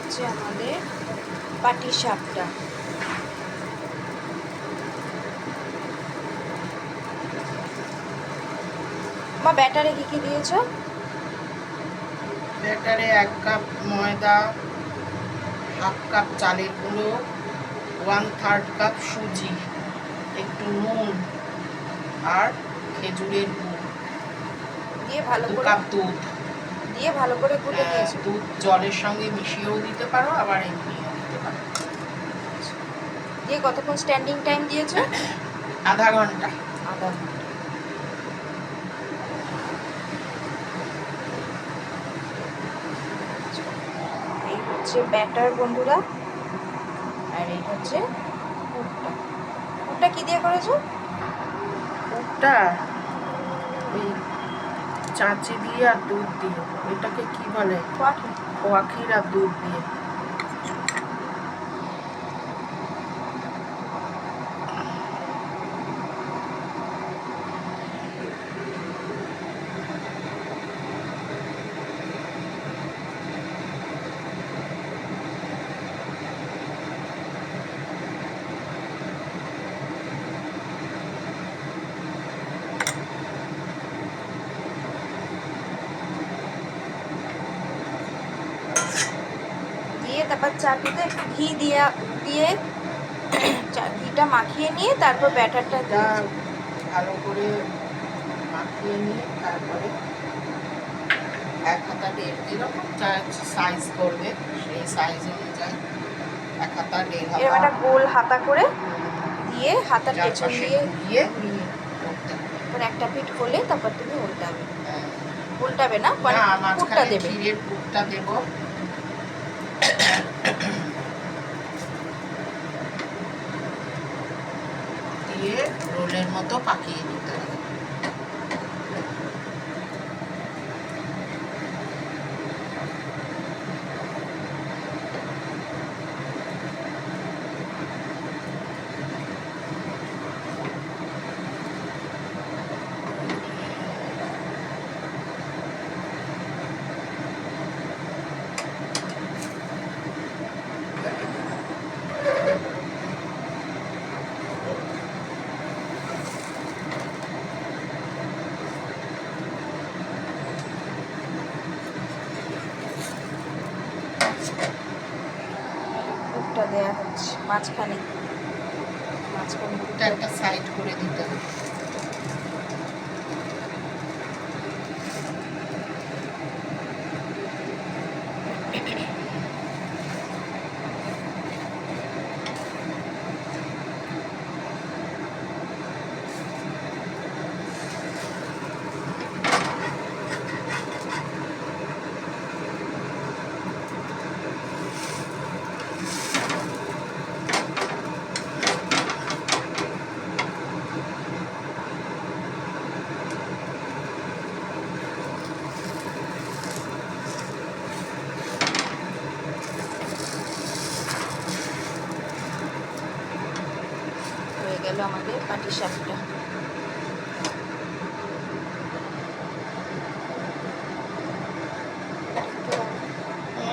হচ্ছে আমাদের পাটিসাপটা। মা ব্যাটারে কি কি দিয়েছো? ব্যাটারে 1 কাপ ময়দা, হাফ কাপ চালের গুঁড়ো, 1/3 কাপ সুজি, একটু নুন আর খেজুরের গুড় দিয়ে ভালো 2 করে কাপ দুধ দিয়ে ভালো করে গুলে নিয়েছো। দুধ জলের সঙ্গে মিশিয়েও দিতে পারো, আবার এমনিও দিতে পারো। দিয়ে কতক্ষণ স্ট্যান্ডিং টাইম দিয়েছো? আধা ঘন্টা। আধা ঘন্টা। এই হচ্ছে ব্যাটার বন্ধুরা, আর এই হচ্ছে পুরটা। পুরটা কি দিয়ে করেছো? পুরটা ওই চাঁচি দিয়ে আর দুধ দিয়ে, এটাকে কি বলে, খোয়া ক্ষীর আর দুধ দিয়ে। দিয়ে তারপর চাটুতে একটু ঘি দিয়ে ঘিটা মাখিয়ে নিয়ে তারপর ব্যাটারটা ভালো করে মাখিয়ে নিয়ে তারপরে 1 হাতা যেরকম সাইজ করবে সেই সাইজ অনুযায়ী 1 হাতা 1.5 হাতা এরকম একটা গোল হাতা করে দিয়ে হাতার পেছন দিয়ে ঘুরিয়ে তারপর একটা পিঠ হলে তারপর তুমি উল্টাবে। উল্টাবে না, পুরটা মাঝখানে দেবে। ক্ষীরের পুরটা দেব। দিয়ে রোলের মতো পাকিয়ে নিতে হবে। পুরটা দেয়া হচ্ছে মাঝখানে একটা সাইড করে দিতে হবে। হয়ে গেল আমাদের পাটিসাপটা।